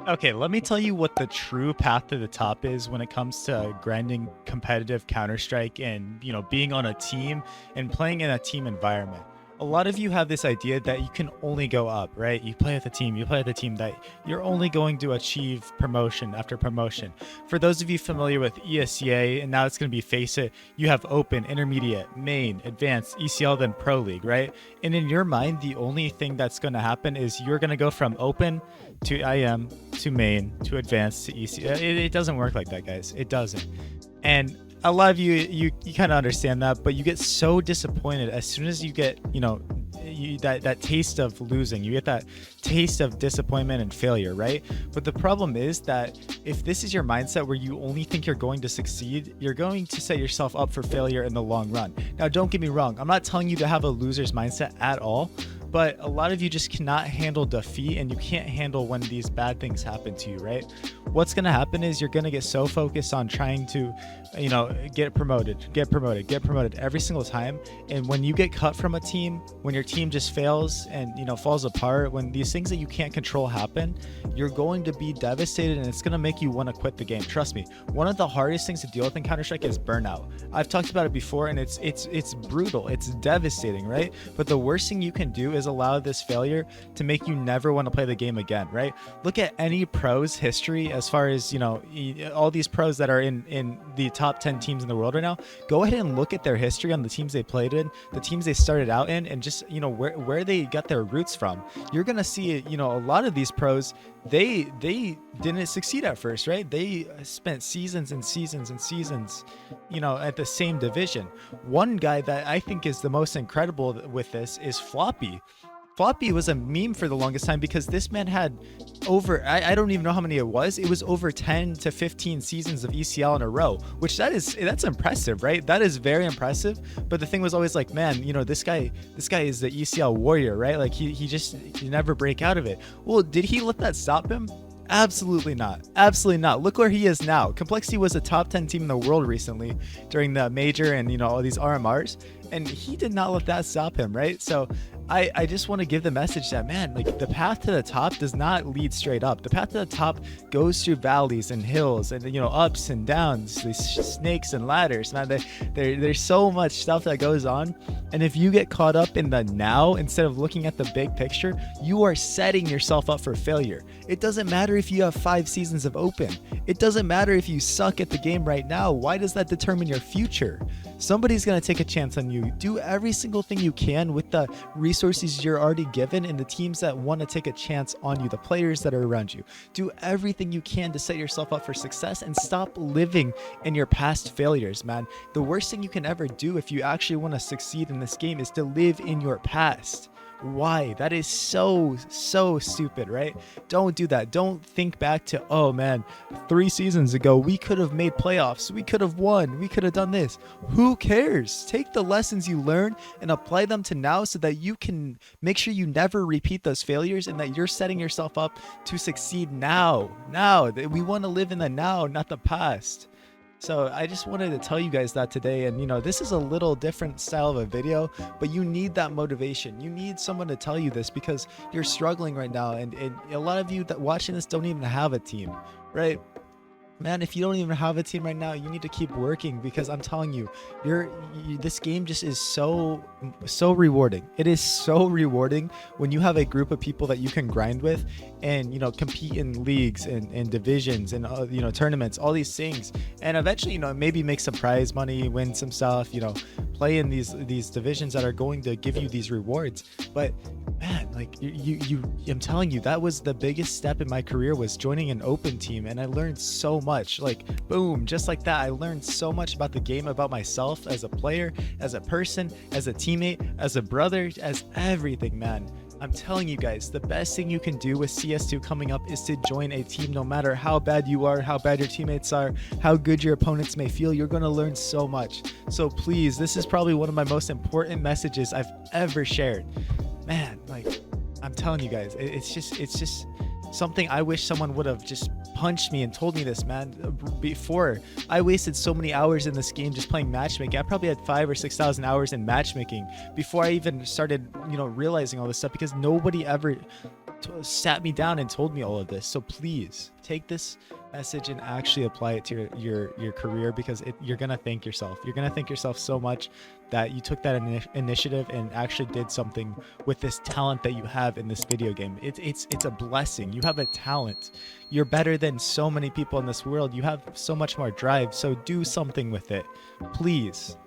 Okay, let me tell you what the true path to the top is when it comes to grinding competitive Counter-Strike and, being on a team and playing in a team environment. A lot of you have this idea that you can only go up, right? You play with a team, that you're only going to achieve promotion after promotion. For those of you familiar with esea, and now it's going to be faceit, you have open, intermediate, main, advanced, ECL, then pro league, right? And in your mind, the only thing that's going to happen is you're going to go from open to IM to main to advanced to ECL. It doesn't work like that, guys. It doesn't. And a lot of you kind of understand that, but you get so disappointed as soon as you get that taste of losing. You get that taste of disappointment and failure, right? But the problem is that if this is your mindset where you only think you're going to succeed, you're going to set yourself up for failure in the long run. Now, don't get me wrong, I'm not telling you to have a loser's mindset at all, but a lot of you just cannot handle defeat, and you can't handle when these bad things happen to you, right? What's going to happen is you're going to get so focused on trying to, get promoted every single time. And when you get cut from a team, when your team just fails and, falls apart, when these things that you can't control happen, you're going to be devastated, and it's going to make you want to quit the game. Trust me, one of the hardest things to deal with in Counter-Strike is burnout. I've talked about it before, and it's brutal. It's devastating, right? But the worst thing you can do is allow this failure to make you never want to play the game again, right? Look at any pro's history as far as, all these pros that are in the top 10 teams in the world right now. Go ahead and look at their history on the teams they played in, the teams they started out in, and just, where they got their roots from. You're going to see, a lot of these pros, they didn't succeed at first, right? They spent seasons and seasons and seasons, at the same division. One guy that I think is the most incredible with this is Floppy. Floppy was a meme for the longest time because this man had over, I don't even know how many it was over 10 to 15 seasons of ECL in a row, which that's impressive, right? That is very impressive. But the thing was always like, man, this guy is the ECL warrior, right? Like he never break out of it. Well, did he let that stop him? Absolutely not. Absolutely not. Look where he is now. Complexity was a top 10 team in the world recently during the major and, all these RMRs. And he did not let that stop him, right? So I just want to give the message that, man, like the path to the top does not lead straight up. The path to the top goes through valleys and hills and, ups and downs, these snakes and ladders. Man, there's so much stuff that goes on. And if you get caught up in the now instead of looking at the big picture, you are setting yourself up for failure. It doesn't matter if you have 5 seasons of open. It doesn't matter if you suck at the game right now. Why does that determine your future? Somebody's going to take a chance on you. Do every single thing you can with the resources you're already given and the teams that want to take a chance on you, the players that are around you. Do everything you can to set yourself up for success and stop living in your past failures, man. The worst thing you can ever do if you actually want to succeed in this game is to live in your past. Why? That is so stupid, right? Don't do that. Don't think back to, oh man, 3 seasons ago we could have made playoffs, we could have won, we could have done this. Who cares? Take the lessons you learned and apply them to now so that you can make sure you never repeat those failures and that you're setting yourself up to succeed now. We want to live in the now, not the past. So I just wanted to tell you guys that today. And this is a little different style of a video, but you need that motivation. You need someone to tell you this because you're struggling right now, and a lot of you that watching this don't even have a team, right? Man, if you don't even have a team right now, you need to keep working, because I'm telling you, this game just is so rewarding. It is so rewarding when you have a group of people that you can grind with and, compete in leagues and divisions and, tournaments, all these things. And eventually, maybe make some prize money, win some stuff, play in these divisions that are going to give you these rewards. But man, like I'm telling you, that was the biggest step in my career, was joining an open team. And I learned so much, like boom, just like that. I learned so much about the game, about myself as a player, as a person, as a teammate, as a brother, as everything, man. I'm telling you guys, the best thing you can do with CS2 coming up is to join a team. No matter how bad you are, how bad your teammates are, how good your opponents may feel, you're going to learn so much. So please, this is probably one of my most important messages I've ever shared. Man, like, I'm telling you guys, it's just something I wish someone would have just punched me and told me this, man, before. I wasted so many hours in this game just playing matchmaking. I probably had 5,000 or 6,000 hours in matchmaking before I even started, realizing all this stuff, because nobody ever sat me down and told me all of this. So please take this message and actually apply it to your career, because you're gonna thank yourself. You're gonna thank yourself so much that you took that initiative and actually did something with this talent that you have in this video game. It's a blessing. You have a talent. You're better than so many people in this world. You have so much more drive. So do something with it, please.